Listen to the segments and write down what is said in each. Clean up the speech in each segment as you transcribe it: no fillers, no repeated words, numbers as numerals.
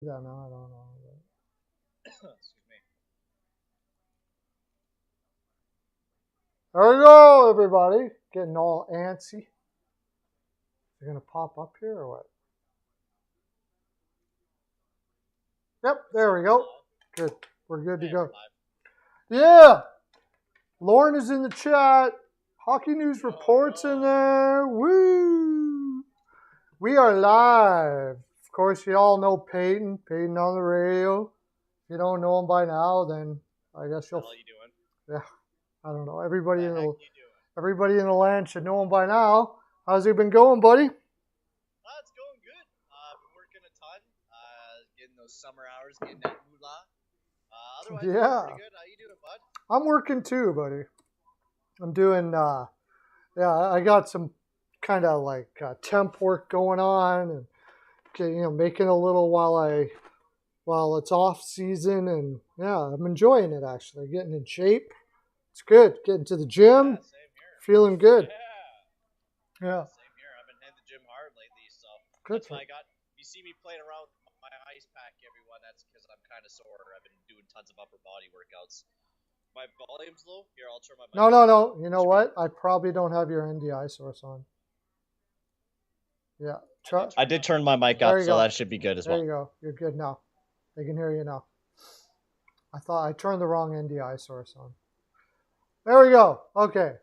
Yeah, no, I don't know. Excuse me. There we go, everybody. Getting all antsy. They're gonna pop up here or what? Yep, there we go. Good. We're good to Hey, go. we're live. Yeah. Lauren is in the chat. Hockey News Reports in there. Woo! We are live. Of course, you all know Payton. Payton on the radio. If you don't know him by now, then I guess you'll. How you doing? Yeah, I don't know. Everybody What in the heck the you doing? everybody in the land should know him by now. How's it been going, buddy? It's going good. Been working a ton. Getting those summer hours, getting that moolah. Otherwise, doing Yeah, pretty good. How you doing, bud? I'm working too, buddy. I'm doing. Yeah, I got some kind of like temp work going on, and making a little while it's off season, and yeah, I'm enjoying it actually. Getting in shape. It's good. Getting to the Yeah, gym, same here. feeling good. Yeah, Yeah, same here. I've been hitting the gym hard lately, so good that's for why you. I got. If you see me playing around with my ice pack, everyone, that's because I'm kind of sore. I've been doing tons of upper body workouts. My volume's low. Here, I'll turn my mic No, up. no, no. You know what? I probably don't have your NDI source on. Yeah. Try. I did turn my mic There up, you so go. that should be good as There well. you go. You're good now. They can hear you now. I thought I turned the wrong NDI source on. There we go. Okay.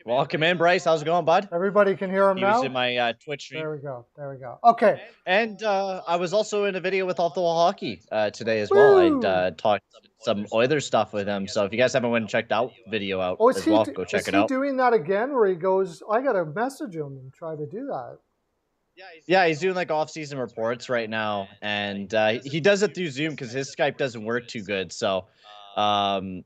Welcome in, Bryce. How's it going, bud? Everybody can hear him He was now? in my Twitch stream. There we go. There we go. Okay. And I was also in a video with Off the Wall Hockey today as well. Woo! I talked some Oilers stuff with him. So if you guys haven't went and checked out video out Oh, as well, go is check it he out. doing that again where he goes, I got to message him and try to do that? Yeah, he's doing like off-season reports right now, and he does it through Zoom because his Skype doesn't work too good. So um,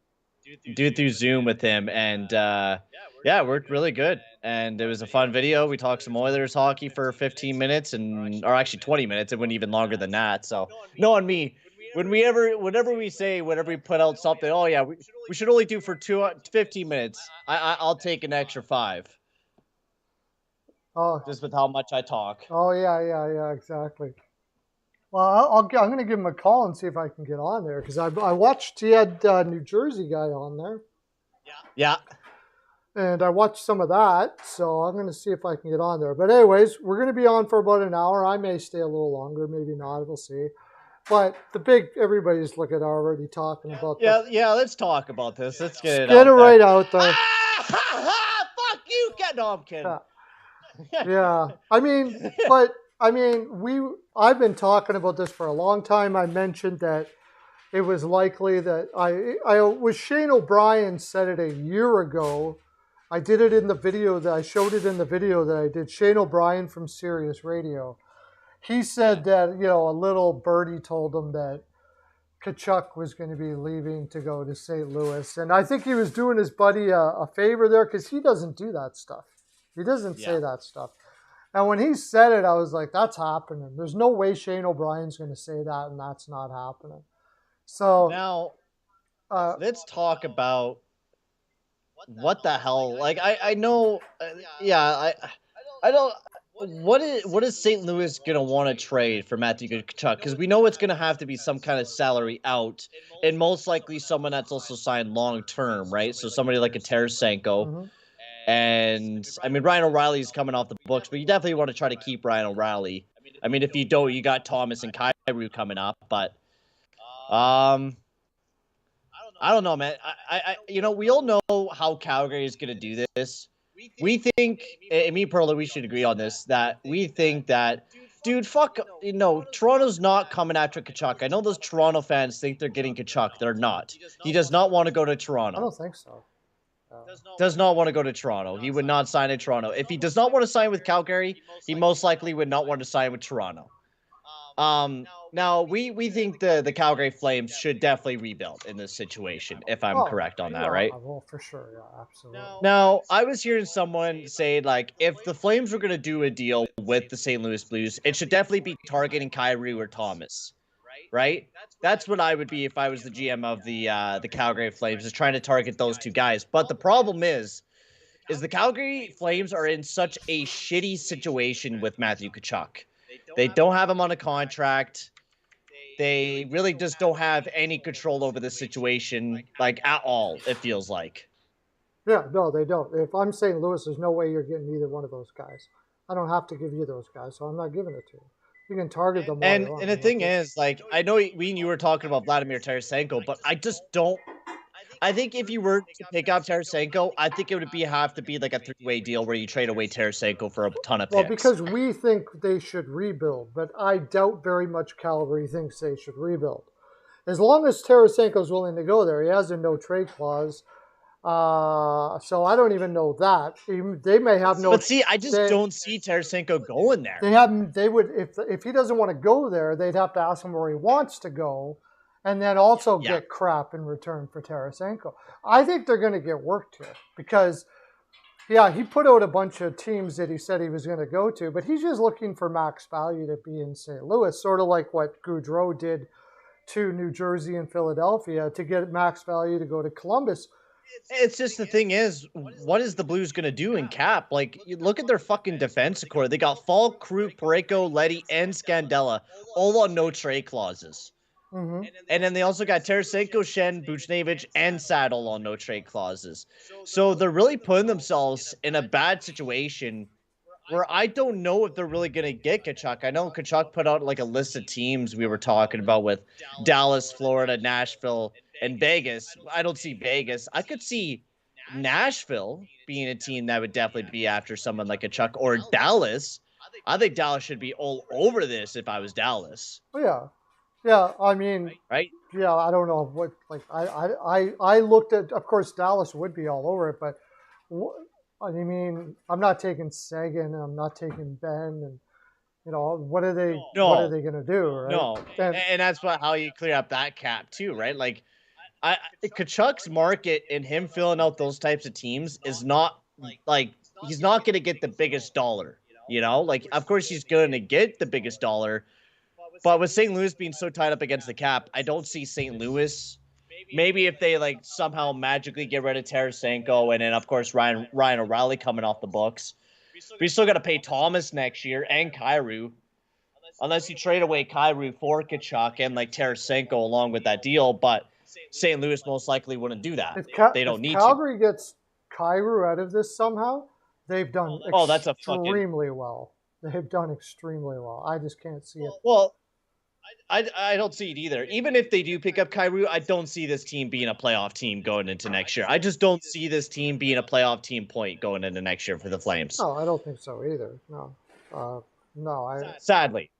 do it through Zoom with him, and yeah, it worked really good. And it was a fun video. We talked some Oilers hockey for 15 minutes, or actually 20 minutes. It went even longer than that. So no, on me. Whenever we put out something, oh yeah, we should only do for 15 minutes. I'll take an extra 5, Oh, just with how much I talk. oh yeah, exactly. Well, I'm going to give him a call and see if I can get on there because I watched he had New Jersey guy on there. Yeah. And I watched some of that, so I'm going to see if I can get on there. But anyways, we're going to be on for about an hour. I may stay a little longer, maybe not. We'll see. But everybody's already talking about Yeah. Let's talk about this. Let's get it get it out there. right out there. Ah, ha, ha, fuck you, no, I'm kidding. Yeah. I've been talking about this for a long time. I mentioned that it was likely that I was Shane O'Brien said it a year ago. I did it in the video that I showed it in the video that I did. Shane O'Brien from Sirius Radio. He said that, a little birdie told him that Kachuk was going to be leaving to go to St. Louis. And I think he was doing his buddy a favor there because he doesn't do that stuff. He doesn't say that stuff. And when he said it, I was like, that's happening. There's no way Shane O'Brien's going to say that, and that's not happening. So now, let's talk about what the hell. Like, I know, I don't. What is St. Louis gonna want to trade for Matthew Tkachuk? Because we know it's gonna have to be some kind of salary out, and most likely someone that's also signed long term, right? So somebody like a Tarasenko. And I mean, Ryan O'Reilly's coming off the books, but you definitely want to try to keep Ryan O'Reilly. I mean, if you don't, you got Thomas and Kyrou coming up, but I don't know, man. We all know how Calgary is gonna do this. We think, and me and Pearlo, we should agree on this, that we think that, dude, fuck, Toronto's not coming after Kachuk. I know those Toronto fans think they're getting Kachuk. They're not. He does not want to go to Toronto. I don't think so. Does not want to go to Toronto. He would not sign in Toronto. If he does not want to sign with Calgary, he most likely would not want to sign with Toronto. Now we think the Calgary Flames should definitely rebuild in this situation, if I'm correct on that, right? Well, for sure, yeah, absolutely. Now, I was hearing someone say, like, if the Flames were going to do a deal with the St. Louis Blues, it should definitely be targeting Kyrou or Thomas, right? That's what I would be if I was the GM of the Calgary Flames, is trying to target those two guys. But the problem is the Calgary Flames are in such a shitty situation with Matthew Tkachuk. They don't have him on a contract. They really just don't have any control over the situation, like, at all, it feels like. Yeah, no, they don't. If I'm St. Louis, there's no way you're getting either one of those guys. I don't have to give you those guys, so I'm not giving it to you. You can target them all you And want. and the thing is, like, I know we and you were talking about Vladimir Tarasenko, but I just don't. I think if you were to pick up Tarasenko, I think it would have to be like a three-way deal where you trade away Tarasenko for a ton of Well, picks. because we think they should rebuild, but I doubt very much Calgary thinks they should rebuild. As long as Tarasenko's willing to go there, he has a no trade clause. So I don't even know that. They may have no. But see, I just don't see Tarasenko going there. They would if he doesn't want to go there, they'd have to ask him where he wants to go, and then also get crap in return for Tarasenko. I think they're going to get worked here because, yeah, he put out a bunch of teams that he said he was going to go to, but he's just looking for max value to be in St. Louis, sort of like what Gaudreau did to New Jersey and Philadelphia to get max value to go to Columbus. It's just the thing is, what is the Blues going to do in cap? Like, you look at their fucking defensive core. They got Falk, Krug, Parayko, Leddy, and Scandella, all on no trade clauses. Mm-hmm. And then they also got Tarasenko, Shen, Buchnevich, and Saddle on no trade clauses. So they're really putting themselves in a bad situation where I don't know if they're really going to get Tkachuk. I know Tkachuk put out like a list of teams we were talking about with Dallas, Florida, Nashville, and Vegas. I don't see Vegas. I could see Nashville being a team that would definitely be after someone like Tkachuk, or Dallas. I think Dallas should be all over this if I was Dallas. Yeah. Yeah, I mean, right? Yeah, I don't know what. Like, I looked at. Of course, Dallas would be all over it, but I mean, I'm not taking Sagan. I'm not taking Ben, and what are they? What are they gonna do? Right? No, and that's how you clear up that cap too, right? Like, Kachuk's market and him filling out those types of teams is not like he's not gonna get the biggest dollar. Like, of course he's gonna get the biggest dollar. But with St. Louis being so tied up against the cap, I don't see St. Louis. Maybe if they like somehow magically get rid of Tarasenko, and then of course Ryan O'Reilly coming off the books. We still got to pay Thomas next year and Kyrou, unless you trade away Kyrou for Tkachuk and like Tarasenko along with that deal. But St. Louis most likely wouldn't do that. They don't need to. If Calgary gets Kyrou out of this somehow, they've done extremely well. They've done extremely well. I just can't see it. Well, I don't see it either. Even if they do pick up Kyrou, I don't see this team being a playoff team going into next year. I just don't see this team being a playoff team point going into next year for the Flames. No, I don't think so either. No. Sadly.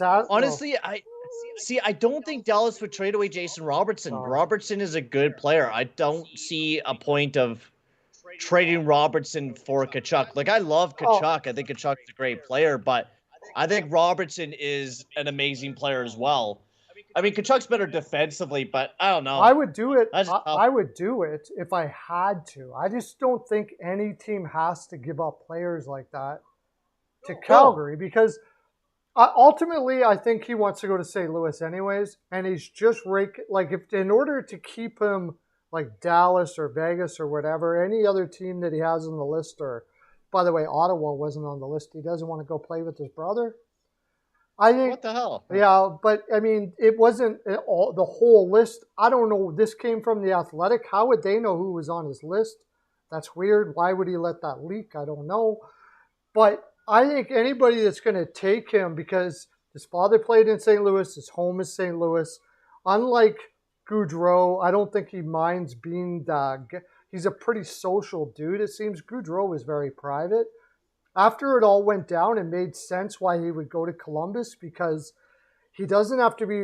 Honestly, I don't think Dallas would trade away Jason Robertson. No. Robertson is a good player. I don't see a point of trading Robertson for Tkachuk. Like, I love Tkachuk. I think Tkachuk's a great player, but I think Robertson is an amazing player as well. I mean, Kachuk's better defensively, but I don't know. I would do it. I would do it if I had to. I just don't think any team has to give up players like that to Calgary because ultimately I think he wants to go to St. Louis anyways, and he's just if in order to keep him like Dallas or Vegas or whatever, any other team that he has on the list, or by the way, Ottawa wasn't on the list. He doesn't want to go play with his brother. I think. What the hell? Yeah, but I mean, it wasn't the whole list. I don't know. This came from the Athletic. How would they know who was on his list? That's weird. Why would he let that leak? I don't know. But I think anybody that's going to take him, because his father played in St. Louis, his home is St. Louis. Unlike Gaudreau, I don't think he minds being he's a pretty social dude. It seems Gaudreau was very private. After it all went down, it made sense why he would go to Columbus, because he doesn't have to be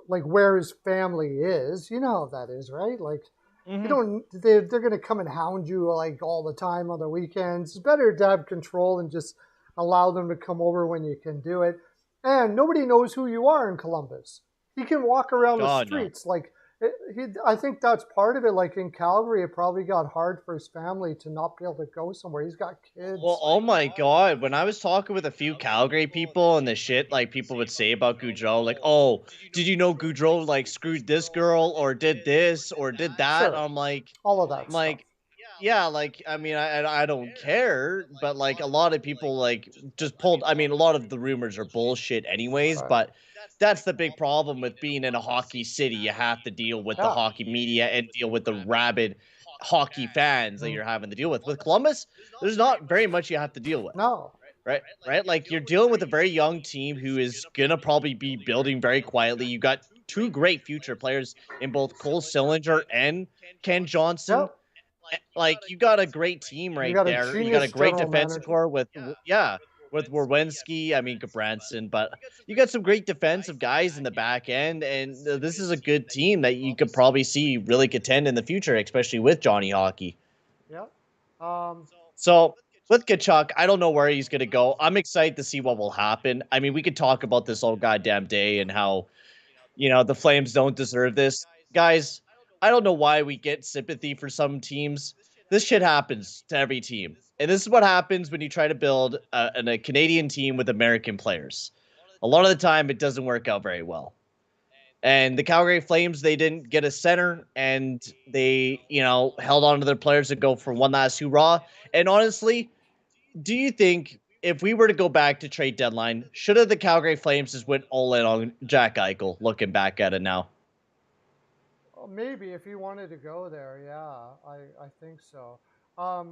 like where his family is. You know how that is, right? Like, you don't. They're going to come and hound you like all the time on the weekends. It's better to have control and just allow them to come over when you can do it. And nobody knows who you are in Columbus. He can walk around the streets like. I think that's part of it. Like in Calgary, it probably got hard for his family to not be able to go somewhere. He's got kids. Well, oh my God. When I was talking with a few Calgary people and the shit like people would say about Gaudreau, like, oh, did you know Gaudreau like screwed this girl or did this or did that? Sure. I'm like, all of that. Like, yeah, like I mean, I don't care, but like a lot of people like just pulled. I mean, a lot of the rumors are bullshit, anyways. Right. But that's the big problem with being in a hockey city. You have to deal with the Yeah. hockey media and deal with the rabid hockey fans that you're having to deal with. With Columbus, there's not very much you have to deal with. No. Right, right. Like you're dealing with a very young team who is gonna probably be building very quietly. You got two great future players in both Cole Sillinger and Ken Johnson. Yep. Like you got a great team You right got a there. You got a genius great general defensive manager. core with with Werwinski. I mean Gabranson, but you got some great defensive guys in the back end, and this is a good team that you could probably see really contend in the future, especially with Johnny Hockey. Yep. So with Kachuk, I don't know where he's going to go. I'm excited to see what will happen. I mean, we could talk about this all goddamn day and how, the Flames don't deserve this. Guys, I don't know why we get sympathy for some teams. This shit happens to every team. And this is what happens when you try to build a Canadian team with American players. A lot of the time, it doesn't work out very well. And the Calgary Flames, they didn't get a center, and they, held on to their players to go for one last hoorah. And honestly, do you think if we were to go back to trade deadline, should have the Calgary Flames just went all in on Jack Eichel? Looking back at it now, Well, maybe if he wanted to go there, yeah, I think so. I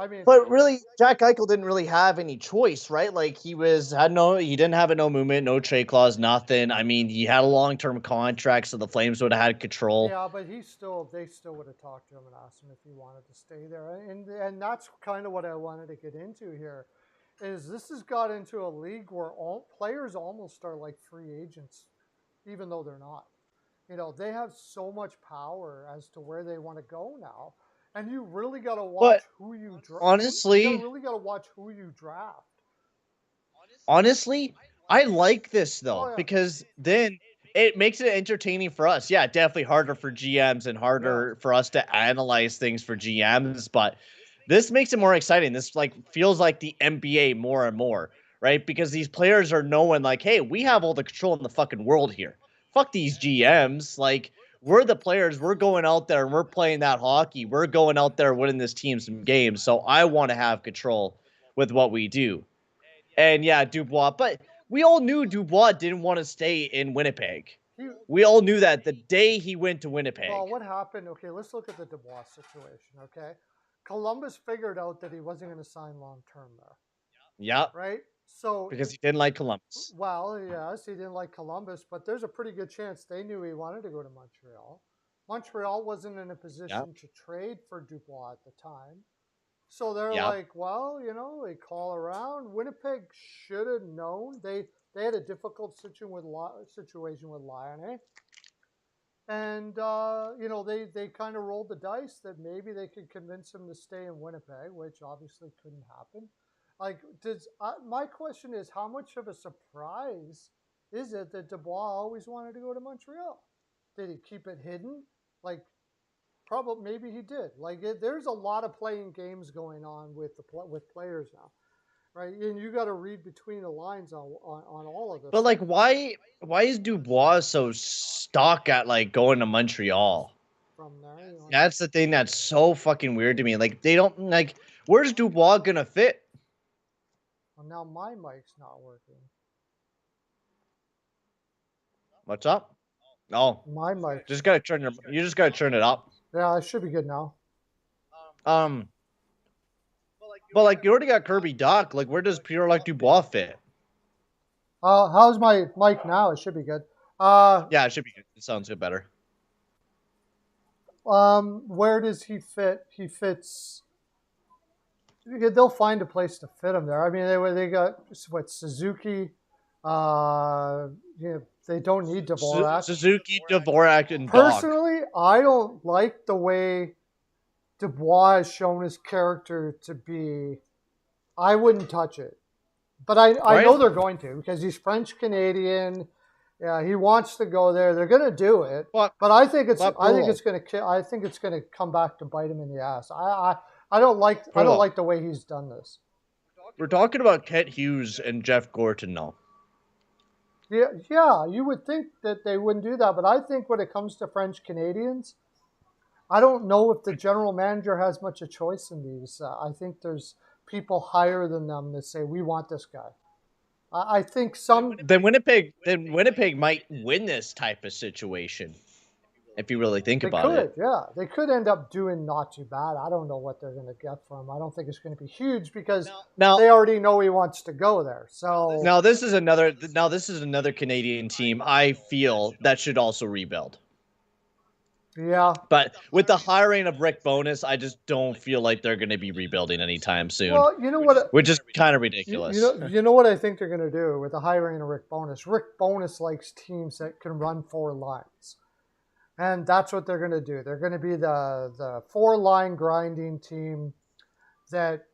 mean, but really, Jack Eichel didn't really have any choice, right? Like he didn't have a no movement, no trade clause, nothing. I mean, he had a long term contract, so the Flames would have had control. yeah, but they still would have talked to him and asked him if he wanted to stay there, and that's kind of what I wanted to get into here. Is this has got into a league where all players almost are like free agents, even though they're not. They have so much power as to where they want to go now, and you really got to watch But who you draft. You got to honestly, really got to watch who you draft. Honestly, I like this Oh though yeah, because then it makes it entertaining for us. Yeah, definitely harder for GMs and yeah. harder for us to analyze things for GMs, but this makes it more exciting. This like feels like the NBA more and more, right? Because these players are knowing like, hey, we have all the control in the fucking world here. Fuck these GMs. Like we're the players. We're going out there and we're playing that hockey. We're going out there winning this team some games. So I want to have control with what we do. And yeah, Dubois. But we all knew Dubois didn't want to stay in Winnipeg. He We all knew that the day he went to Well, Winnipeg. what happened? Okay, let's look at the Dubois situation. Okay, Columbus figured out that he wasn't going to sign long term there, Yeah, right? So, because he didn't like Columbus. well, yes, he didn't like Columbus, but there's a pretty good chance they knew he wanted to go to Montreal. Montreal wasn't in a Yeah, position to trade for Dubois at the time. So they're yeah. like, well, they call around. Winnipeg should have known. They had a difficult situation with Lyon, and they kind of rolled the dice that maybe they could convince him to stay in Winnipeg, which obviously couldn't happen. Like, my question is, how much of a surprise is it that Dubois always wanted to go to Montreal? Did he keep it hidden? Like, probably, maybe he did. Like, there's a lot of playing games going on with players now, right? And you got to read between the lines on all of this But like, stuff. why is Dubois so stuck at like going to Montreal? From there, That's the thing that's so fucking weird to me. Like, they don't like. Where's Dubois gonna fit? well, now my mic's not working. What's up? No, My mic. just gotta turn your. You just gotta turn it up. Yeah, it should be good now. Um, but like, you already got Kirby Doc. Like, where does Pierre like Dubois fit? How's my mic now? It should be good. Yeah, it should be good. It sounds good better. Where does he fit? He fits. They'll find a place to fit him there. I mean, they got what Suzuki. They don't need Dvorak. Suzuki, Dvorak, and Doc. Personally, I don't like the way Dubois has shown his character to be. I wouldn't touch it, but I know they're going to because he's French Canadian. Yeah, he wants to go there. They're going to do it, but I think it's going to come back to bite him in the ass. I don't like the way he's done this. We're talking about Kent Hughes and Jeff Gorton now. Yeah, you would think that they wouldn't do that, but I think when it comes to French Canadians, I don't know if the general manager has much of choice in these. I think there's people higher than them that say we want this guy. I think some. Then Winnipeg might win this type of situation. If you really think about it. Yeah. They could end up doing not too bad. I don't know what they're going to get from him. I don't think it's going to be huge because they already know he wants to go there. So now this is another Canadian team I feel that should also rebuild. Yeah. But with the hiring of Rick Bowness, I just don't feel like they're going to be rebuilding anytime soon. Well, you know what? Which is kind of ridiculous. You know what I think they're going to do with the hiring of Rick Bowness? Rick Bowness likes teams that can run 4 lines. And that's what they're going to do. They're going to be the 4-line grinding team that,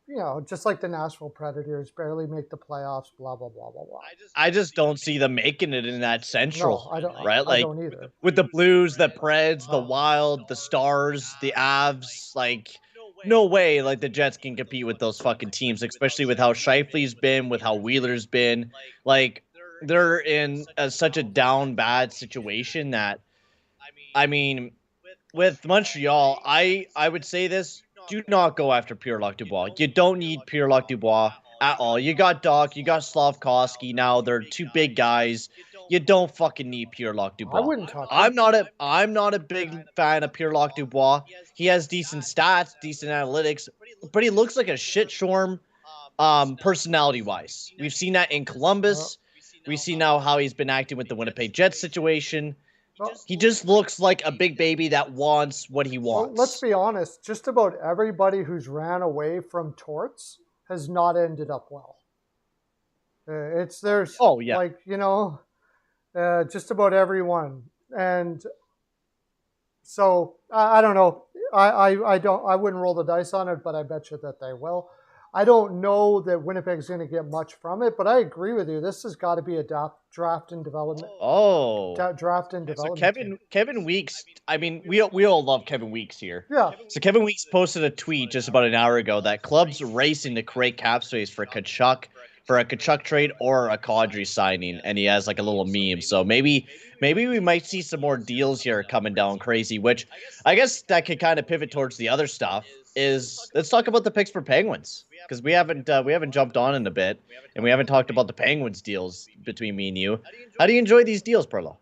just like the Nashville Predators, barely make the playoffs, blah, blah, blah, blah, blah. I just don't see them making it in that Central. No, I don't, right? I don't either. With the Blues, the Preds, the Wild, the Stars, the Avs, no way the Jets can compete with those fucking teams, especially with how Scheifele's been, with how Wheeler's been. They're in such a down bad situation that, I mean, with Montreal, I would say this: do not go after Pierre-Luc Dubois. You don't need Pierre-Luc Dubois at all. You got Doc, you got Slavkovsky. Now they're 2 big guys. You don't fucking need Pierre-Luc Dubois. I wouldn't talk. I'm not a big fan of Pierre-Luc Dubois. He has decent stats, decent analytics, but he looks like a shitstorm, personality-wise. We've seen that in Columbus. We see now how he's been acting with the Winnipeg Jets situation. He just looks like a big baby that wants what he wants. Well, let's be honest. Just about everybody who's ran away from torts has not ended up well. There's just about everyone. And so I don't know. I wouldn't roll the dice on it, but I bet you that they will. I don't know that Winnipeg's going to get much from it, but I agree with you. This has got to be a draft and development. Draft and development. So Kevin Weeks. I mean, we all love Kevin Weeks here. Yeah. So Kevin Weeks posted a tweet just about an hour ago that clubs racing to create cap space for a Kachuk trade or a Kadri signing, and he has a little meme. So maybe we might see some more deals here coming down crazy. Which I guess that could kind of pivot towards the other stuff. Let's talk about the Pittsburgh Penguins, because we haven't jumped on in a bit, and we haven't talked about the Penguins deals between me and you. How do you enjoy these deals, Pearlo?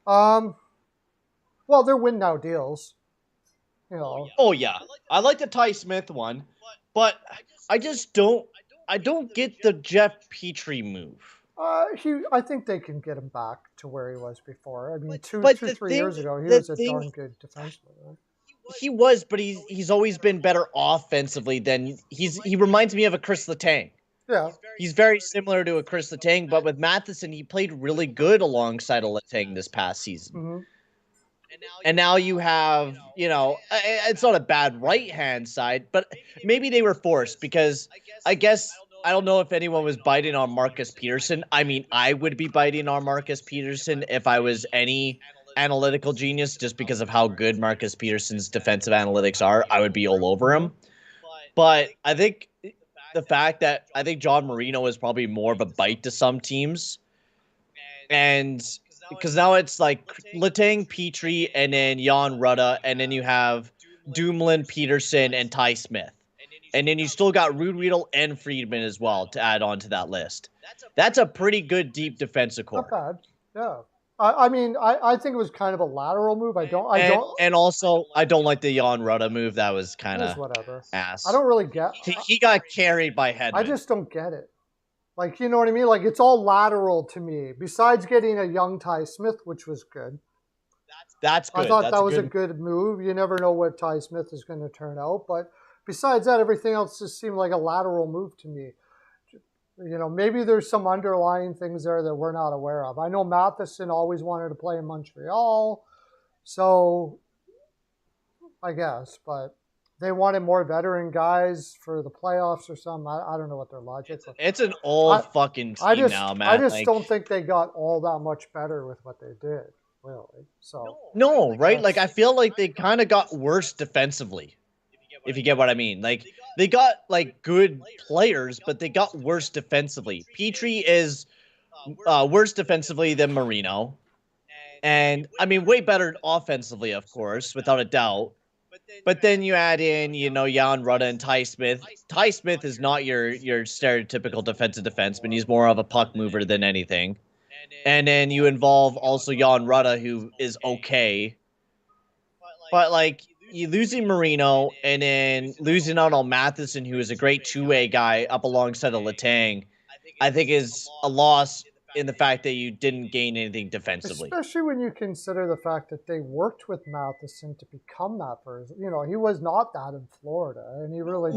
Well, they're win now deals. Oh yeah, I like the Ty Smith one, but I just don't get the Jeff Petrie move. I think they can get him back to where he was before. I mean, 3 years ago, he was a darn good defenseman. Right? He was, but he's always been better offensively than he reminds me of a Chris Letang. Yeah. He's very similar to a Chris Letang, but with Matheson, he played really good alongside a Letang this past season. Mm-hmm. And now you have, it's not a bad right-hand side, but maybe they were forced because I guess, I don't know if anyone was biting on Marcus Peterson. I mean, I would be biting on Marcus Peterson if I was any analytical genius, just because of how good Marcus Peterson's defensive analytics are. I would be all over him. But I think the fact that I think John Marino is probably more of a bite to some teams. And because now it's Letang, Petrie, and then Jan Rutta, and then you have Dumoulin, Peterson, and Ty Smith. And then you still got Rude Riedel and Friedman as well to add on to that list. That's a pretty good deep defensive core. Not bad. Yeah. I mean, I think it was kind of a lateral move. And also, I don't like the Jan Rutta move. That was kind of whatever. Ass. I don't really get. He got carried by Hedman. I just don't get it. You know what I mean? It's all lateral to me. Besides getting a young Ty Smith, which was good. That's good. I thought that was a good move. You never know what Ty Smith is going to turn out, but besides that, everything else just seemed like a lateral move to me. Maybe there's some underlying things there that we're not aware of. I know Matheson always wanted to play in Montreal, so I guess, but they wanted more veteran guys for the playoffs or something. I don't know what their logic was. It's an old fucking team now, man. I just don't think they got all that much better with what they did, really. So no, right? I feel like they kind of got worse defensively. If you get what I mean. They got good players, but they got worse defensively. Petrie is worse defensively than Marino. And I mean, way better offensively, of course, without a doubt. But then you add in, Jan Rutta and Ty Smith. Ty Smith is not your stereotypical defensive defenseman. He's more of a puck mover than anything. And then you involve also Jan Rutta, who is okay. But, like, you losing Marino and then losing out on Matheson, who is a great two-way guy up alongside of Letang, I think is a loss in the fact that you didn't gain anything defensively. Especially when you consider the fact that they worked with Matheson to become that person. He was not that in Florida, and he really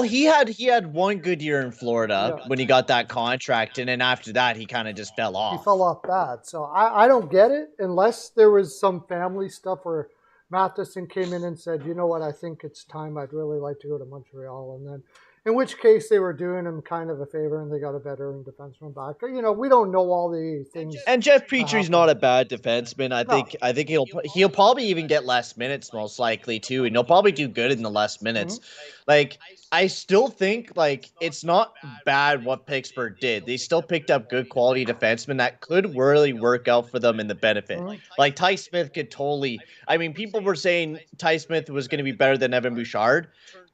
he had one good year in Florida when he got that contract, and then after that he kind of just fell off. He fell off bad. So I don't get it unless there was some family stuff where Matheson came in and said, you know what, I think it's time. I'd really like to go to Montreal, and then in which case they were doing him kind of a favor and they got a veteran defenseman back. We don't know all the things. And Jeff Petry's not a bad defenseman. I think he'll probably even get less minutes most likely too, and he'll probably do good in the less minutes. Like, I still think, like, it's not bad what Pittsburgh did. They still picked up good quality defensemen that could really work out for them in the benefit. Like, Ty Smith could totally. I mean, people were saying Ty Smith was going to be better than Evan Bouchard.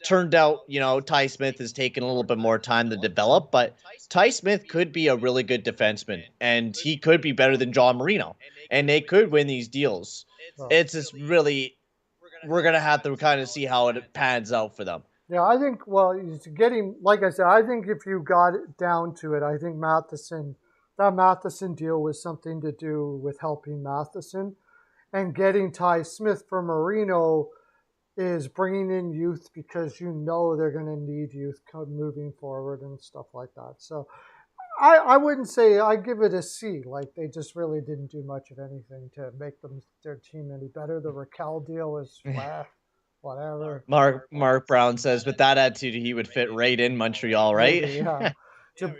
Turned out, Ty Smith has taken a little bit more time to develop, but Ty Smith could be a really good defenseman, and he could be better than John Marino, and they could win these deals. It's just really, we're going to have to kind of see how it pans out for them. Yeah, I think, it's getting, like I said, I think if you got it down to it, I think that Matheson deal was something to do with helping Matheson, and getting Ty Smith for Marino is bringing in youth because they're going to need youth moving forward and stuff like that. So I wouldn't say I give it a C. Like, they just really didn't do much of anything to make their team any better. The Raquel deal was whatever. Mark Brown says with that attitude he would fit right in Montreal, right? Maybe, yeah.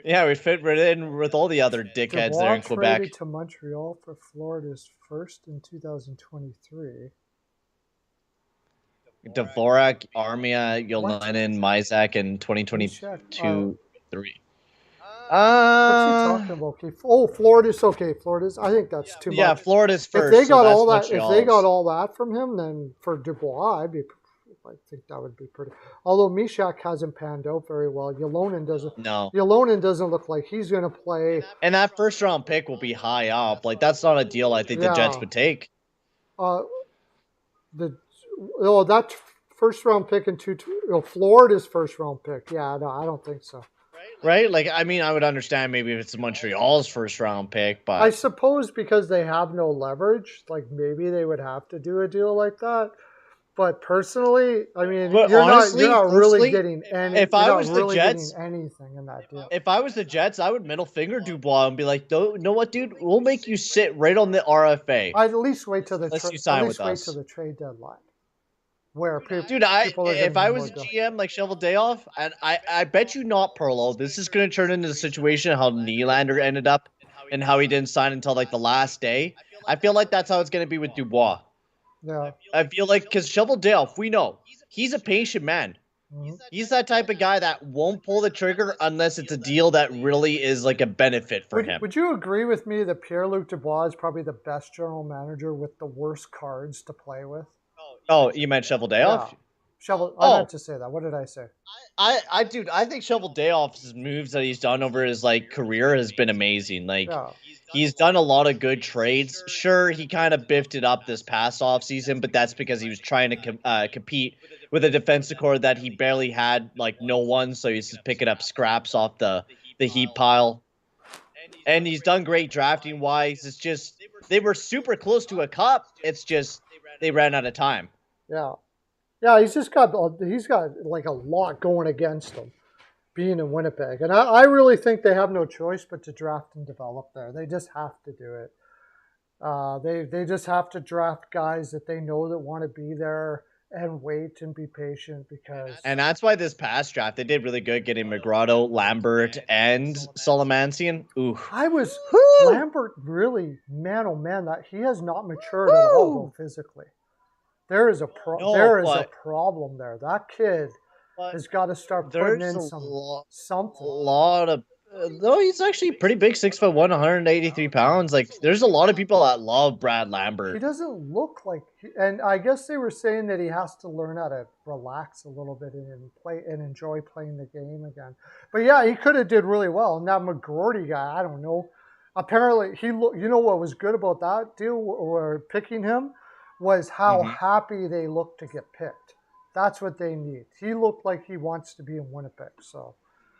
Yeah, we'd fit right in with all the other dickheads there in Quebec. Traded to Montreal for Florida's first in 2023. Dvorak, Armia, Yolanin, Mizek in 2022-3. What's he talking about? Okay. Florida's okay. I think that's too much. Yeah, Florida's first. If they got all that from him, then for Dubois, I think that would be pretty. Although Mishak hasn't panned out very well, Yolonen doesn't. No. Yolonen doesn't look like he's going to play. And that first round pick will be high up. Like, that's not a deal I think the Jets would take. That first round pick in Florida's first round pick. Yeah, no, I don't think so. Right? Like, I mean, I would understand maybe if it's Montreal's first round pick, but I suppose because they have no leverage, like maybe they would have to do a deal like that. But personally, I mean, you're not really getting any. If I was the Jets, anything in that deal. If I was the Jets, I would middle finger Dubois and be like, "You know what, dude? We'll make you sit right on the RFA. I'd at least wait till the trade deadline." Where dude, if I was a GM like Cheveldayoff, and I bet you not, Pearlo, this is going to turn into the situation how Nylander ended up and how he didn't sign until like the last day. I feel like that's how it's going to be with Dubois. Yeah. I feel like, because Cheveldayoff, we know, he's a patient man. Mm-hmm. He's that type of guy that won't pull the trigger unless it's a deal that really is like a benefit for him. Would you agree with me that Pierre-Luc Dubois is probably the best general manager with the worst cards to play with? Oh, you meant Cheveldayoff? Yeah. I meant to say that. What did I say? I think Cheveldayoff's moves that he's done over his career has been amazing. He's done a lot of good trades. Sure, he kind of biffed it up this past offseason, but that's because he was trying to compete with a defensive core that he barely had no one, so he's just picking up scraps off the heap pile. And he's done great drafting wise. It's just they were super close to a cup. It's just they ran out of time. Yeah. Yeah, he's got a lot going against him being in Winnipeg. And I really think they have no choice but to draft and develop there. They just have to do it. They just have to draft guys that they know that want to be there and wait and be patient because... And that's why this past draft, they did really good getting McGrotto, Lambert, and Solomansian. Ooh. Lambert really, man, oh man, that he has not matured at all physically. There is a problem there. That kid has got to start putting in something. No, he's actually pretty big, 6'1", 183 pounds. Like, there's a lot of people that love Brad Lambert. He doesn't look like, and I guess they were saying that he has to learn how to relax a little bit and play and enjoy playing the game again. But yeah, he could have did really well. And that McGroarty guy, I don't know. Apparently, you know what was good about that deal or picking him was how happy they looked to get picked. That's what they need. He looked like he wants to be in Winnipeg. So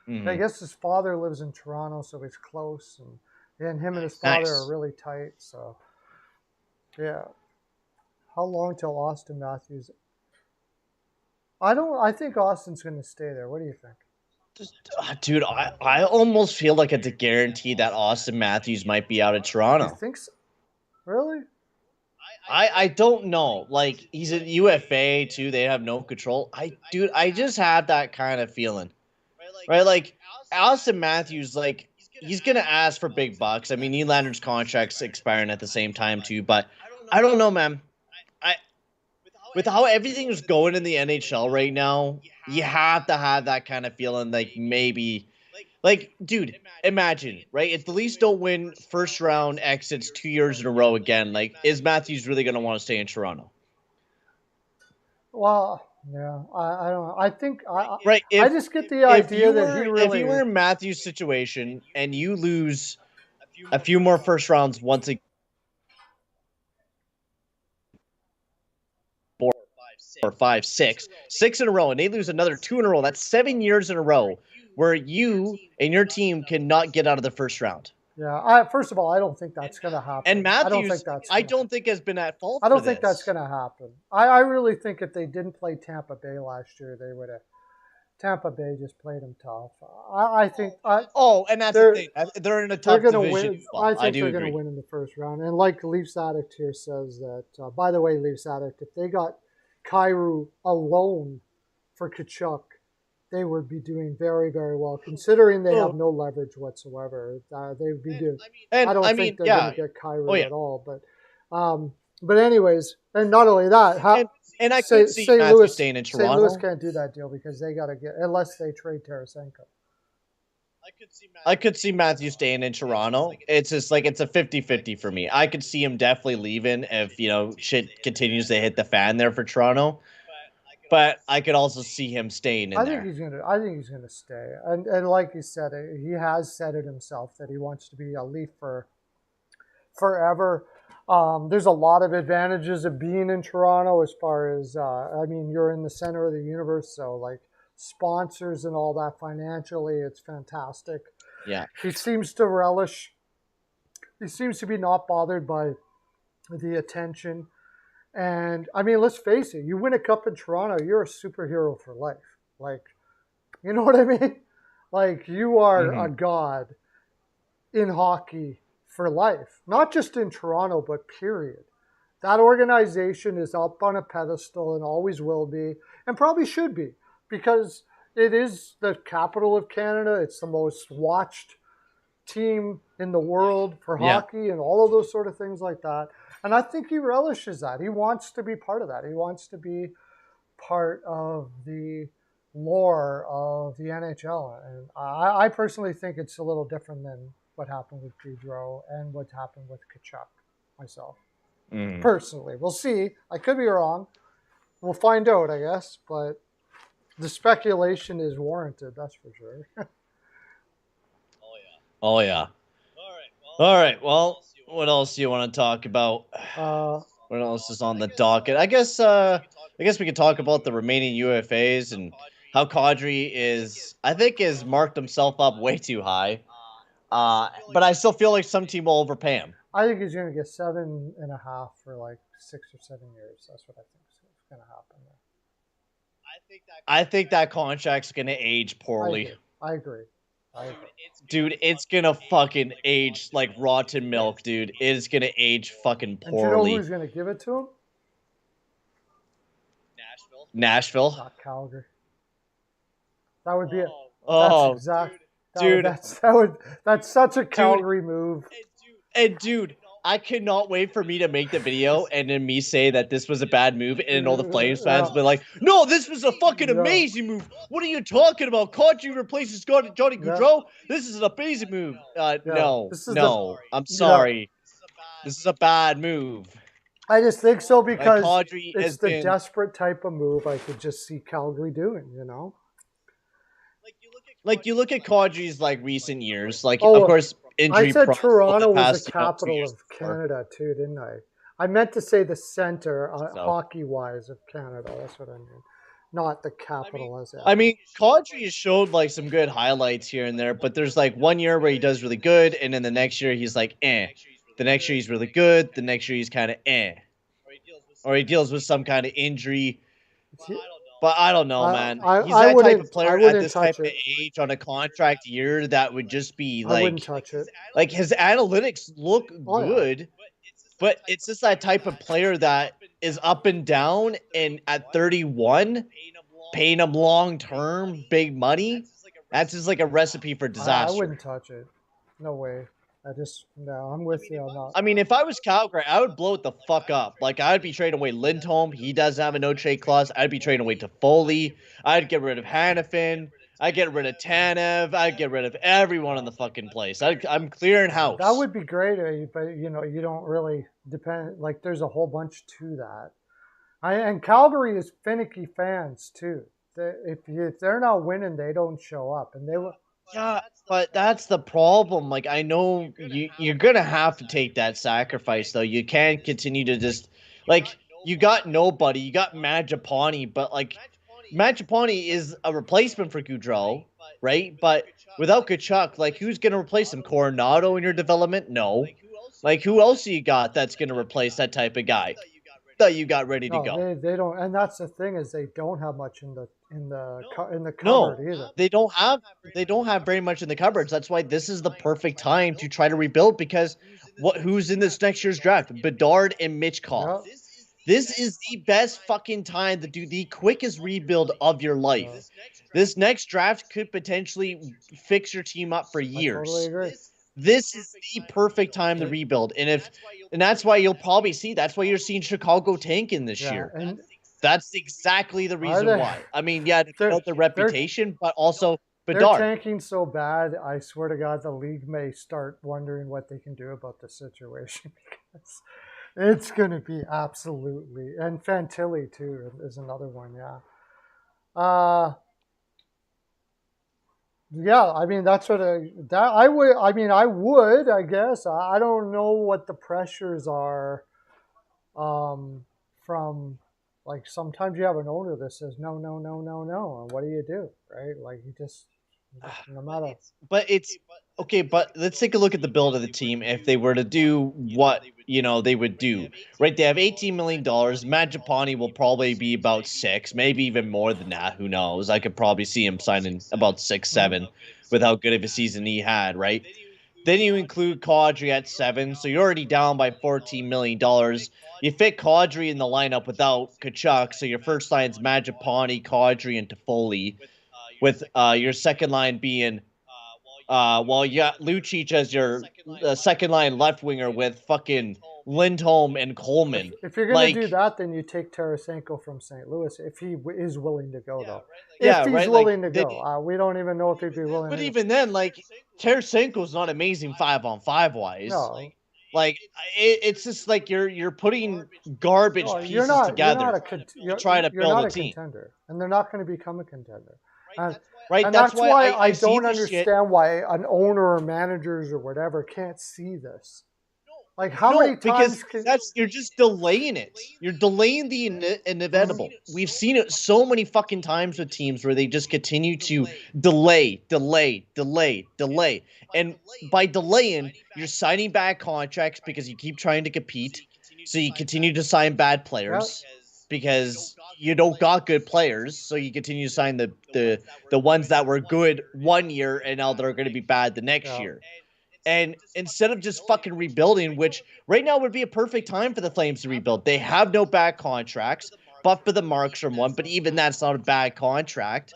I guess his father lives in Toronto, so he's close, and him and his father are really tight. So yeah. How long till Austin Matthews? I think Austin's going to stay there. What do you think? Dude, I almost feel like it's a guarantee that Austin Matthews might be out of Toronto. You think so? Really? I don't know. Like, he's a UFA too. They have no control. I just have that kind of feeling. Right? Like, Austin Matthews, like, he's going to ask for big bucks. I mean, Nylander's contract's expiring at the same time too, but I don't know, man. With how everything's going in the NHL right now, you have to have that kind of feeling, like, maybe, like, dude, imagine, right? If the Leafs don't win first round exits 2 years in a row again, like, is Matthews really going to want to stay in Toronto? Well, yeah, I don't know. I think right. I just get the idea that he really. If you were in Matthews' situation and you lose a few more first rounds once again, 4, 5, 6 in a row, and they lose another 2 in a row. That's 7 years in a row where you and your team cannot get out of the first round. Yeah, first of all, I don't think that's going to happen. And Matthews, I don't think has been at fault. I don't think that's going to happen. I really think if they didn't play Tampa Bay last year, they would have. Tampa Bay just played them tough. I think. And that's the thing. They're in a tough division. Win. I think they're going to win in the first round. And like Leafs Addict here says that. By the way, Leafs Addict, if they got Kyrou alone for Tkachuk, they would be doing very, very well, considering they have no leverage whatsoever. They would be doing. I don't think they're going to get Kyrou at all. But anyways, and not only that, I could see Matthews staying in Toronto. St. Louis can't do that deal because they got to get, unless they trade Tarasenko. I could see Matthews staying in Toronto. It's just like it's a 50-50 for me. I could see him definitely leaving if, shit continues to hit the fan there for Toronto. But I could also see him staying in there. I think he's gonna stay. And like you said, he has said it himself that he wants to be a Leaf for forever. There's a lot of advantages of being in Toronto as far as you're in the center of the universe, so like sponsors and all that financially, it's fantastic. Yeah. He seems to be not bothered by the attention. And let's face it, you win a cup in Toronto, you're a superhero for life. Like, you know what I mean? Like, you are a god in hockey for life, not just in Toronto, but period. That organization is up on a pedestal and always will be, and probably should be, because it is the capital of Canada. It's the most watched team in the world for hockey and all of those sort of things like that. And I think he relishes that. He wants to be part of that. He wants to be part of the lore of the NHL. And I personally think it's a little different than what happened with Gaudreau and what happened with Tkachuk myself. Personally. We'll see. I could be wrong. We'll find out, I guess. But the speculation is warranted, that's for sure. Oh, yeah. All right. Well, what else do you want to talk about? What else is on the docket? I guess we could talk about the remaining UFAs and how Kadri has marked himself up way too high. But I still feel like some team will overpay him. I think he's going to get 7.5 for like 6 or 7 years. That's what I think is going to happen there. I think that contract's going to age poorly. I agree. Dude, it's going to fucking age like rotten milk, dude. It's going to age fucking poorly. And do you know who's going to give it to him? Nashville? Not Calgary. That would be it. Oh, that's exact. Dude. That's such a Calgary move. And dude, I cannot wait for me to make the video and then me say that this was a bad move, and then all the Flames fans will be like, "No, this was a fucking amazing move. What are you talking about? Kadri replaces Johnny Gaudreau. This is an amazing move." No, I'm sorry. This is a bad move. I just think so because Kadri it's the desperate type of move I could just see Calgary doing, you know? Like, you look at Kadri's, like, recent years. Like, of course, injury. I said Toronto was the capital of Canada, too, didn't I? I meant to say the center, hockey-wise, of Canada. That's what I mean. Not the capital as I mean, Kadri has showed, like, some good highlights here and there, but there's, like, 1 year where he does really good, and then the next year he's like, eh. The next year he's really good. The next year he's kind of eh. Or he deals with some kind of injury. But I don't know, man. He's that type of player at this type of age on a contract year that would just be like. I wouldn't touch it. Like, his analytics look good, but it's just that type of player that is up and down, and at 31, paying him long term, big money. That's just like a recipe for disaster. I wouldn't touch it. No way. I'm with you on that. I mean, if I was Calgary, I would blow it the fuck up. Like, I'd be trading away Lindholm. He doesn't have a no-trade clause. I'd be trading away Toffoli. I'd get rid of Hanifin. I'd get rid of Tanev. I'd get rid of everyone in the fucking place. I'm clearing house. That would be great, but, you know, you don't really depend. Like, there's a whole bunch to that. And Calgary is finicky fans, too. If they're not winning, they don't show up. And they will... Yeah, but that's the problem. Like, I know you're going to have to take that sacrifice, though. You can't continue to just, like, you got nobody. You got Mangiapane, but, like, Mangiapane is a replacement for Gaudreau, right? But without Tkachuk, like, who's going to replace him? Coronado in your development? No. Like, who else you got that's going to replace that type of guy that you got ready to go? They don't, and that's the thing, is they don't have much in the cupboard either. They don't have very much in the cupboards. That's why this is the perfect time to try to rebuild, because who's in this next year's draft? Bedard and Mitchkov. Yep. This is the best fucking time to do the quickest rebuild of your life. Yep. This next draft could potentially fix your team up for years. I totally agree. This is the perfect time to rebuild. And that's why you'll probably see, that's why you're seeing Chicago tanking this year. And that's exactly the reason why. I mean, yeah, they built their reputation, but also Bedard. They're tanking so bad, I swear to God, the league may start wondering what they can do about the situation, because it's going to be absolutely... And Fantilli, too, is another one, yeah. Yeah, I mean, that's what I would, I guess. I don't know what the pressures are from... Like, sometimes you have an owner that says, no, no, no, no, no. And what do you do, right? Like, you just, no matter. But it's, okay, but let's take a look at the build of the team if they were to do what, you know, they would do, right? They have $18 million. Mangiapane will probably be about 6, maybe even more than that. Who knows? I could probably see him signing about 6, 7 with how good of a season he had, right? Then you include Kadri at 7, so you're already down by $14 million. You fit Kadri in the lineup without Tkachuk, so your first line's Mangiapane, Kadri, and Toffoli, with your second line being, you got Lucic as your second line left winger with fucking Lindholm and Coleman. If you're going to do that, then you take Tarasenko from St. Louis, if he is willing to go, though. If he's willing to go. We don't even know if he'd be willing to go. But even then, like, Tarasenko's not amazing 5-on-5 wise. No. Like, it's just like you're putting garbage pieces together to try to build a team. Contender, and they're not going to become a contender. Right. And that's why I don't understand why an owner or managers or whatever can't see this. Like, how many times? Because you're just delaying it. You're delaying the inevitable. We've seen it so many fucking times with teams where they just continue to delay. And by delaying, you're signing bad contracts because you keep trying to compete. So you continue to sign bad players because you don't got good players. So you continue to sign the ones that were good 1 year and now they're going to be bad the next year. And instead of just fucking rebuilding, which right now would be a perfect time for the Flames to rebuild. They have no bad contracts, but for the Markstrom one, but even that's not a bad contract.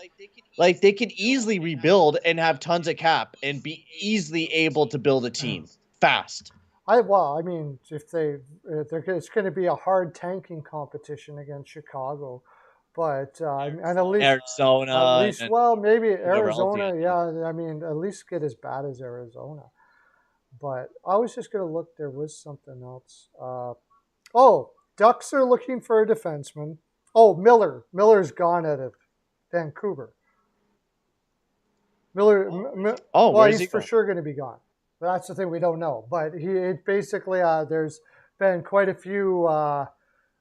Like, they could easily rebuild and have tons of cap and be easily able to build a team fast. I mean, if it's going to be a hard tanking competition against Chicago, but and at Arizona least, and well, maybe whoever else. Arizona. Yeah, I mean, at least get as bad as Arizona. But I was just going to look. There was something else. Oh, Ducks are looking for a defenseman. Oh, Miller. Miller's gone out of Vancouver. Miller. Well, Where's he's he for going? sure going to be gone. That's the thing we don't know. But basically there's been quite a few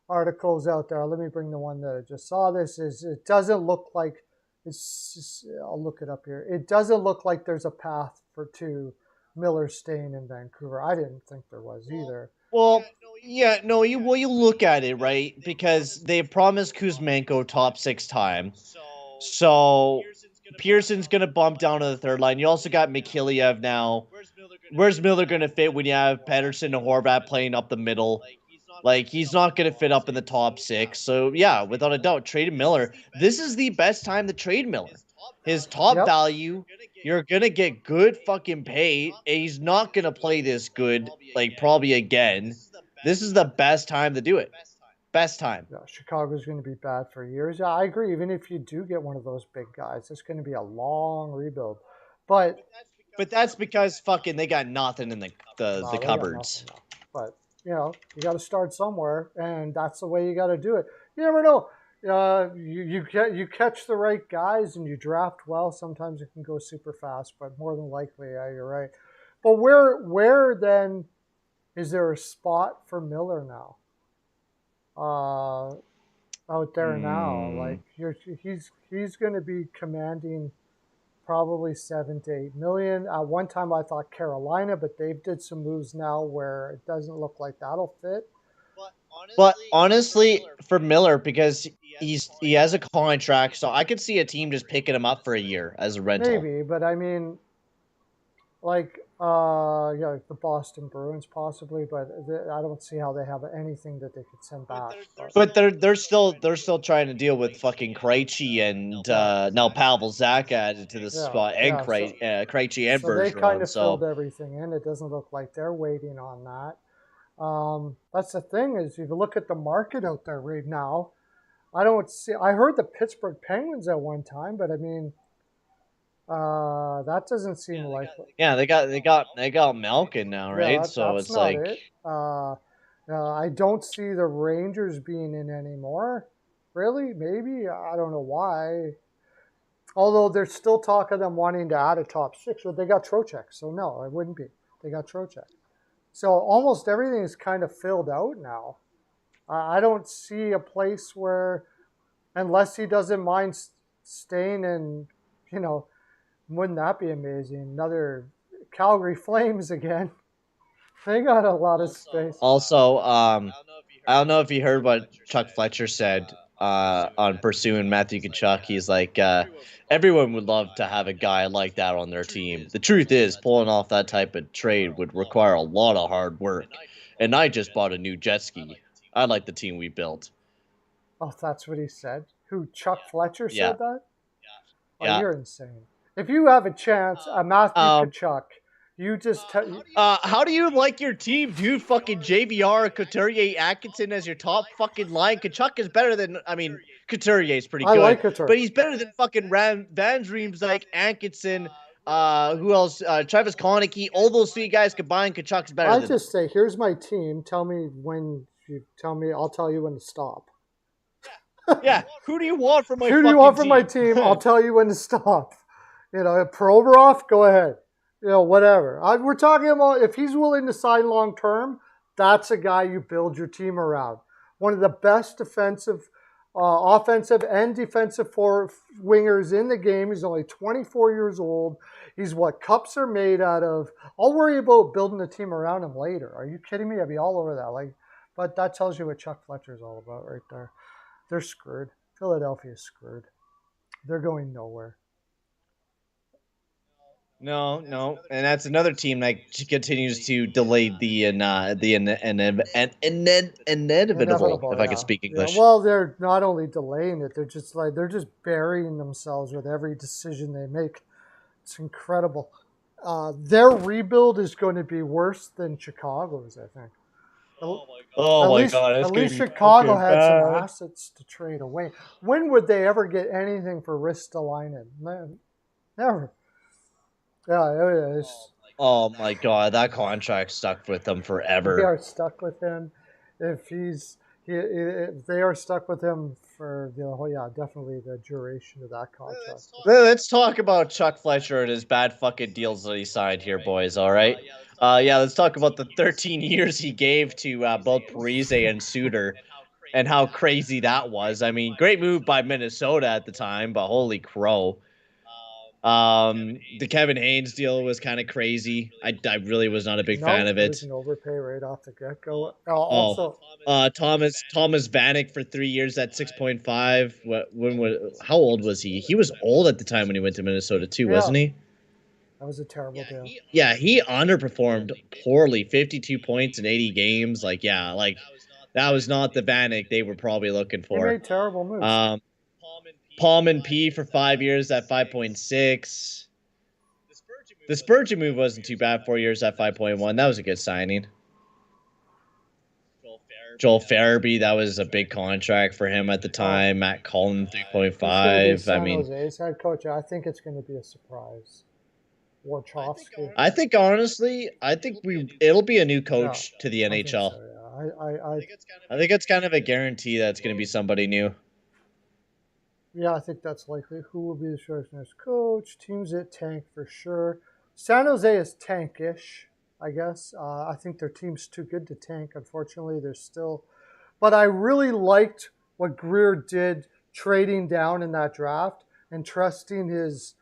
articles out there. Let me bring the one that I just saw. It doesn't look like I'll look it up here. It doesn't look like there's a path to Miller staying in Vancouver. I didn't think there was either. Well, yeah, no, you look at it, right? Because they promised Kuzmenko top 6 time. So Pearson's going to bump down to the third line. You also got Mikheyev now. Where's Miller going to fit when you have Pettersson and Horvat playing up the middle? Like, he's not going to fit up in the top 6. So, yeah, without a doubt, trade Miller. This is the best time to trade Miller. His top value, you're going to get good fucking pay. And he's not going to play this good, like, probably again. This is the best time to do it. Best time. Yeah, Chicago's going to be bad for years. Yeah, I agree. Even if you do get one of those big guys, it's going to be a long rebuild. But that's because fucking they got nothing in the cupboards. But you got to start somewhere, and that's the way you got to do it. You never know. You catch the right guys and you draft well. Sometimes it can go super fast, but more than likely, yeah, you're right. But where then is there a spot for Miller now? Out there now, like he's going to be commanding probably 7 to 8 million. At one time, I thought Carolina, but they've did some moves now where it doesn't look like that'll fit. But honestly, for Miller, because he has a contract, so I could see a team just picking him up for a year as a rental. Maybe, but I mean, like the Boston Bruins possibly, but I don't see how they have anything that they could send back. But they're still trying to deal with fucking Krejci and now Pavel Zacha added to the spot, and Krejci and Bergeron. So they kind of filled everything in. It doesn't look like they're waiting on that. That's the thing is, if you look at the market out there right now, I heard the Pittsburgh Penguins at one time, but I mean, that doesn't seem likely. Yeah, they got Malkin now, right? So it's like it. I don't see the Rangers being in anymore. Really? Maybe. I don't know why. Although there's still talk of them wanting to add a top 6, but they got Trocheck, so no, it wouldn't be. They got Trocheck. So almost everything is kind of filled out now. I don't see a place where, unless he doesn't mind staying in, wouldn't that be amazing? Another Calgary Flames again. They got a lot of space. Also, I don't know if you heard what Chuck Fletcher said on pursuing Matthew Tkachuk. He's like, everyone would love to have a guy like that on their team. The truth is, pulling off that type of trade would require a lot of hard work. And I just bought a new jet ski. I like the team we built. Oh, that's what he said? Who, Chuck Fletcher said that? Oh, you're insane. If you have a chance, Matthew Tkachuk, you just... how do you like your team, dude? Fucking JVR, Couturier, Atkinson as your top fucking line. Tkachuk is better than... I mean, Couturier is pretty good. I like Couturier. But he's better than fucking Van Riemsdyk, Atkinson, who else? Travis Konecny. All those 3 guys combined, Tkachuk's better than them. I just say, here's my team. Tell me when you tell me. I'll tell you when to stop. Yeah. Who do you want from my team? Who do you want from my team? I'll tell you when to stop. Provorov, go ahead. Whatever. We're talking about if he's willing to sign long term, that's a guy you build your team around. One of the best defensive, offensive, and defensive wingers in the game. He's only 24 years old. He's what cups are made out of. I'll worry about building a team around him later. Are you kidding me? I'd be all over that. But that tells you what Chuck Fletcher's all about right there. They're screwed. Philadelphia's screwed. They're going nowhere. No, and that's another team that continues to delay the inevitable. If I can speak English. Yeah. Well, they're not only delaying it; they're just burying themselves with every decision they make. It's incredible. their rebuild is going to be worse than Chicago's, I think. Oh my God! At least Chicago had some assets to trade away. When would they ever get anything for Ristolainen? Never. Yeah, oh my God! That contract stuck with them forever. They are stuck with him. If they are stuck with him for definitely the duration of that contract. Let's talk about Chuck Fletcher and his bad fucking deals that he signed here, boys. All right. Let's talk about the 13 years he gave to both Parise and Suter, and how crazy that was. I mean, great move by Minnesota at the time, but holy crow. The Kevin Haynes deal was kind of crazy. I really was not a big fan of it. It was an overpay right off the get go. Thomas Vanek for 3 years at 6.5. How old was he? He was old at the time when he went to Minnesota too, wasn't he? That was a terrible deal. He underperformed poorly. 52 points in 80 games. That was not the Vanek they were probably looking for. He made terrible moves. Palm and P for 5 years at 5.6. The Spurgeon move wasn't too bad. 4 years at 5.1. That was a good signing. Joel Farabee, that was a big contract for him at the time. Matt Cullen, 3.5. San Jose's head coach. I think it's going to be a surprise. Wachowski. I think honestly, it'll be a new coach to the NHL. I think it's kind of a guarantee that it's going to be somebody new. Yeah, I think that's likely. Who will be the Sharks' next coach? Teams that tank for sure. San Jose is tankish, I guess. I think their team's too good to tank. Unfortunately, they're still. But I really liked what Greer did trading down in that draft and trusting his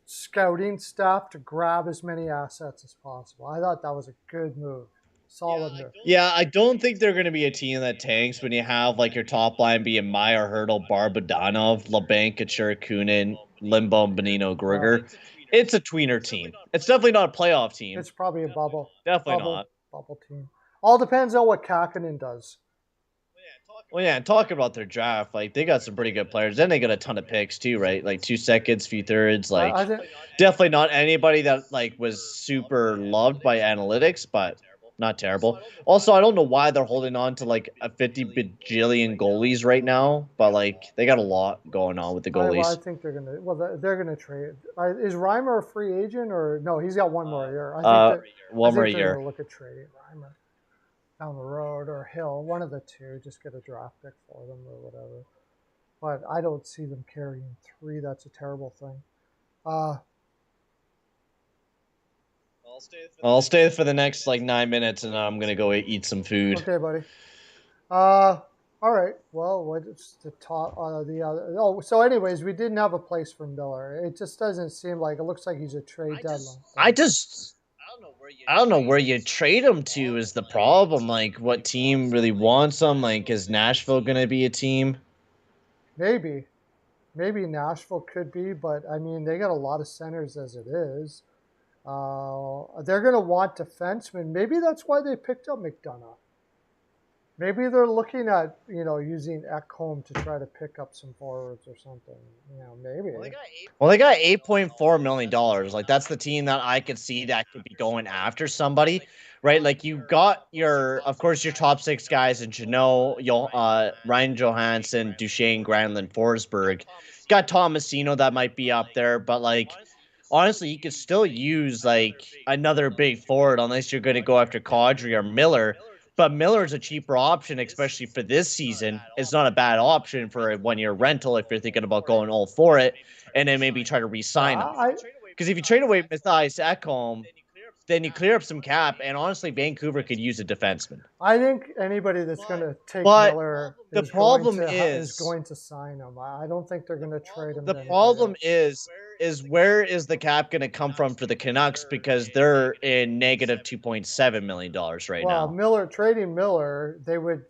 scouting staff to grab as many assets as possible. I thought that was a good move. Solid move. Yeah, I don't think they're going to be a team that tanks when you have like your top line being Meyer, Hurdle, Barbadonov, LeBanc, Kachur, Kunin, Lindbom, Bonino, Gruger. It's a tweener team. It's definitely not a playoff team. It's probably a bubble. Definitely not. Bubble team. All depends on what Kakkonen does. Well, yeah, and talking about their draft, like they got some pretty good players. Then they got a ton of picks too, right? Like 2 seconds, few thirds. Definitely not anybody that like was super loved by analytics, but not terrible. Also, I don't know why they're holding on to like a 50 bajillion goalies right now, but like they got a lot going on with the goalies. I think they're gonna trade. Is Reimer a free agent or no? He's got one more year. One more year. Look at trading Reimer down the road or Hill, one of the two. Just get a draft pick for them or whatever. But I don't see them carrying 3. That's a terrible thing. I'll stay for the next like 9 minutes, and I'm gonna go eat some food. Okay, buddy. All right. Well, what's the top? So anyways, we didn't have a place for Miller. It just doesn't seem like it looks like he's a trade deadline. I don't know where you trade him to is the problem. Like, what team really wants him? Like, is Nashville gonna be a team? Maybe Nashville could be, but I mean they got a lot of centers as it is. They're going to want defensemen. Maybe that's why they picked up McDonough. Maybe they're looking at, using Ekholm to try to pick up some forwards or something. Maybe. Well, they got $8.4 million. Like, that's the team that I could see that could be going after somebody, right? Like, you got of course, your top 6 guys in Jeannot, Ryan Johansson, Duchesne, Granlund, Forsberg. Got Tomasino that might be up there, but like, honestly, you could still use like another big forward unless you're going to go after Kadri or Miller. But Miller's a cheaper option, especially for this season. It's not a bad option for a 1-year rental if you're thinking about going all for it, and then maybe try to re-sign him. Because if you trade away Mathias Ekholm, then you clear up some cap, and honestly, Vancouver could use a defenseman. I think anybody that's going to take Miller is going to sign him. I don't think they're going to trade him. The problem is where is the cap going to come from for the Canucks, because they're in negative $2.7 million right now. Well, trading Miller, they would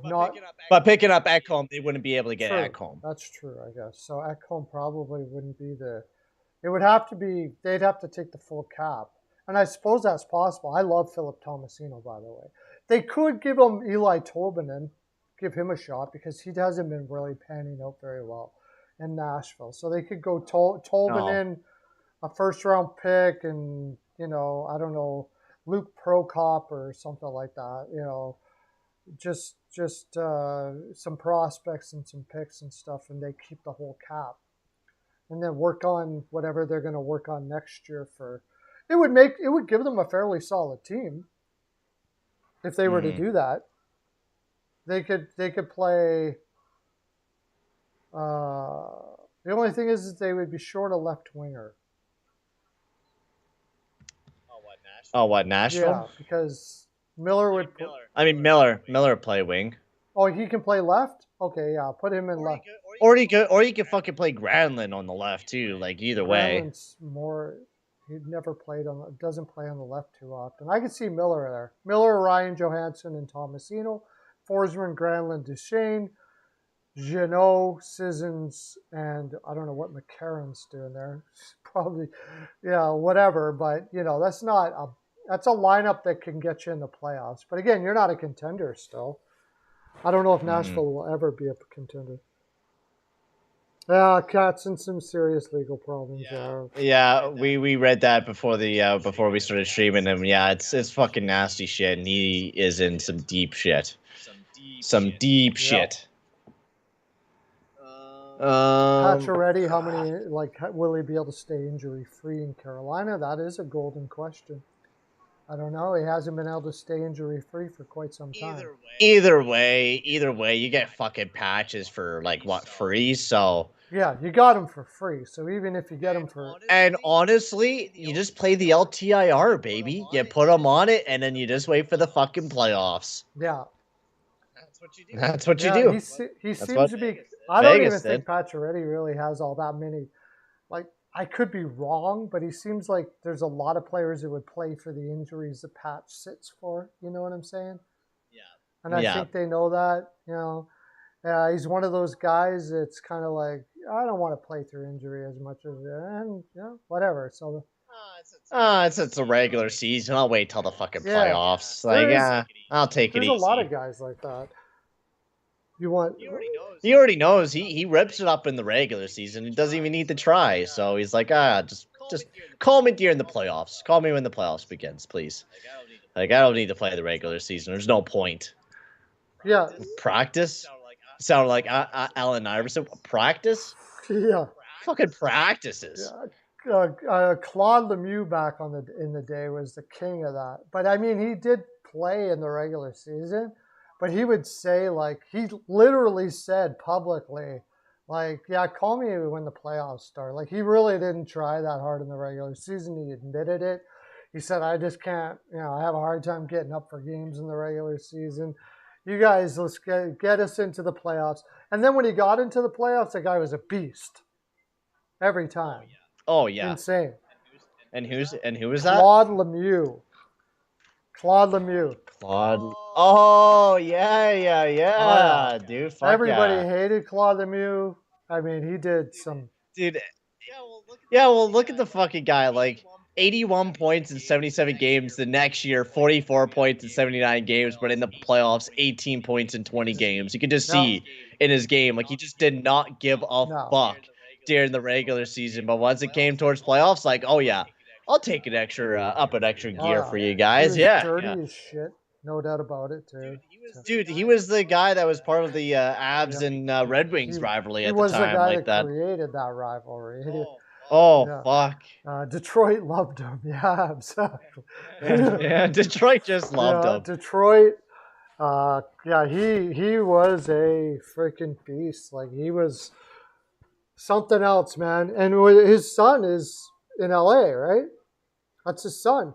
not. But picking up Ekholm, they wouldn't be able to get Ekholm. That's true, I guess. So Ekholm probably wouldn't be it would have to be, they'd have to take the full cap. And I suppose that's possible. I love Philip Tomasino, by the way. They could give him Eli Tolvanen, give him a shot, because he hasn't been really panning out very well in Nashville. So they could go Tolvanen, a first-round pick and, I don't know, Luke Prokop or something like that, just some prospects and some picks and stuff, and they keep the whole cap. And then work on whatever they're going to work on next year it would give them a fairly solid team if they were to do that. They could play. The only thing is they would be short a left winger. Oh, what, Nashville? Yeah, because Miller would. Miller play wing. Oh, he can play left. Okay, yeah, put him in left. Or you could fucking play Granlund on the left too. Like either way. Granlund's more. He never doesn't play on the left too often. I could see Miller there. Miller, Ryan Johansson, and Tomasino. Forsman, Granlund, Duchesne, Jeannot, Sissons, and I don't know what McCarron's doing there. Probably, whatever. But that's a lineup that can get you in the playoffs. But again, you're not a contender still. I don't know if Nashville will ever be a contender. Yeah, Cat's in some serious legal problems there. Yeah, we read that before before we started streaming him. Yeah, it's fucking nasty shit, and he is in some deep shit. Some deep shit. Pacioretty, how many will he be able to stay injury free in Carolina? That is a golden question. I don't know. He hasn't been able to stay injury free for quite some time. Either way, you get fucking patches for free. So yeah, you got him for free. So even if you get him for honestly, you just play the LTIR, baby. You put him on it, and then you just wait for the fucking playoffs. Yeah, that's what you do. He seems to be. I don't even think Pacioretty really has all that many. I could be wrong, but he seems like there's a lot of players that would play for the injuries that Patch sits for. You know what I'm saying? Yeah. And I think they know that. He's one of those guys that's kind of like, I don't want to play through injury as much as, whatever. So. It's a regular season. I'll wait till the fucking playoffs. I'll take it easy. There's a lot of guys like that. He already knows. He rips it up in the regular season. He doesn't even need to try. So he's like, just call me during the playoffs. Call me when the playoffs begins, please. I don't need to play the regular season. There's no point. Yeah. Practice? Sounded like Allen Iverson. Practice? Yeah. Fucking practices. Yeah. Claude Lemieux back in the day was the king of that. But I mean, he did play in the regular season. But he would say, he literally said publicly, call me when the playoffs start. He really didn't try that hard in the regular season. He admitted it. He said, I just can't, I have a hard time getting up for games in the regular season. You guys, let's get us into the playoffs. And then when he got into the playoffs, the guy was a beast. Every time. Oh, yeah. Insane. And who was that? Claude Lemieux. Oh, yeah. Dude, fuck everybody hated Claude Lemieux. I mean, he did some... Dude, look at the fucking guy. 81 points in 77 games. The next year, 44 points in 79 games. But in the playoffs, 18 points in 20 games. You can just see in his game, he just did not give a fuck during the regular season. But once it came towards playoffs, oh, yeah. I'll take an extra gear for you guys. He was dirty as shit, no doubt about it too. Dude, he was the guy that was part of the Avs and Red Wings rivalry at the time. He was the guy that created that rivalry. Fuck. Detroit loved him. Yeah, exactly. Yeah, Detroit just loved him. Detroit. He was a freaking beast. He was something else, man. And his son is in LA, right? That's his son.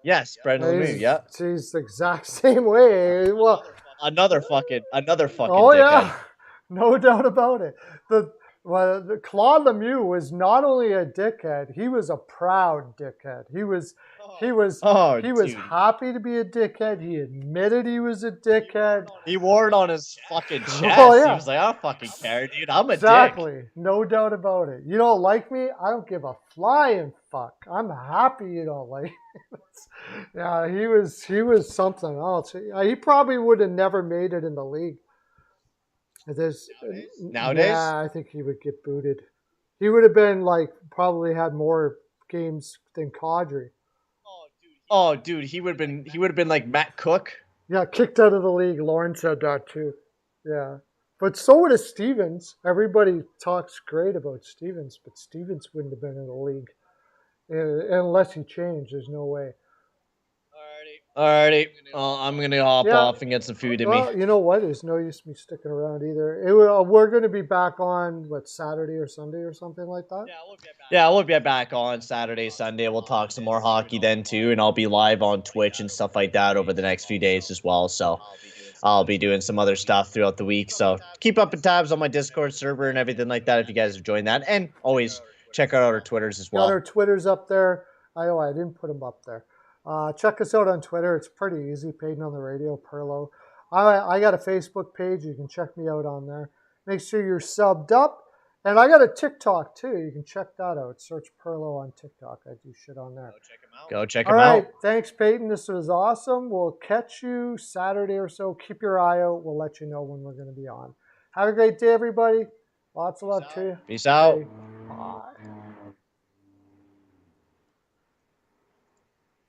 Yes, Brendan Lemieux. Yeah, he's the exact same way. Well, another fucking. Oh dickhead. Yeah, no doubt about it. The Claude Lemieux was not only a dickhead; he was a proud dickhead. He was happy to be a dickhead. He admitted he was a dickhead. He wore it on his fucking chest. He was like, I don't fucking care, dude. I'm a dick. Exactly. No doubt about it. You don't like me? I don't give a flying fuck. I'm happy you don't like me. Yeah, he was something else. He probably would have never made it in the league. Nowadays? Yeah, I think he would get booted. He would have been like probably had more games than Kadri. Oh, dude, he would have been like Matt Cook. Yeah, kicked out of the league. Lauren said that too. Yeah. But so would Stevens. Everybody talks great about Stevens, but Stevens wouldn't have been in the league unless he changed. There's no way. Alrighty. I'm gonna hop off and get some food in me. Well, you know what? There's no use me sticking around either. We're going to be back on Saturday or Sunday or something like that. Yeah, we'll be back on Saturday, Sunday. We'll talk some more hockey then too, and I'll be live on Twitch and stuff like that over the next few days as well. So I'll be doing some other stuff throughout the week. So keep up in tabs on my Discord server and everything like that if you guys have joined that, and always check out our Twitters as well. Got our Twitters up there. I didn't put them up there. Check us out on Twitter. It's pretty easy. Payton on the radio, Pearlo. I got a Facebook page. You can check me out on there. Make sure you're subbed up. And I got a TikTok too. You can check that out. Search Pearlo on TikTok. I do shit on there. Go check him out. All right. Thanks, Payton. This was awesome. We'll catch you Saturday or so. Keep your eye out. We'll let you know when we're going to be on. Have a great day, everybody. Lots of love to you. Peace out. Bye.